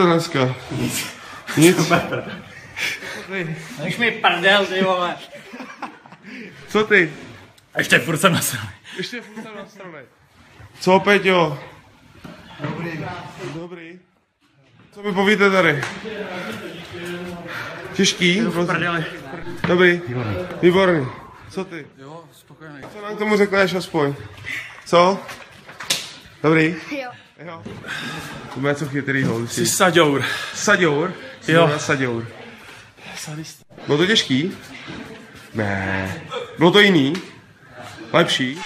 Dneska. Nic. Než mi prdel, ty vole. Co ty? Ještě furt jsem na straně. Ještě furt jsem na straně. Co, Peťo? Dobrý. Co mi povíte tady? Těžký? Dobrý. Výborný. Co ty? Jo, spokojený. Co nám k tomu řekneš aspoň? Co? Dobrý? Jo. To bude co chytrýho. Jsi saďour. Saďour? Jo. Saďour. Bylo to těžký? Ne. Bylo to jiný? Lepší?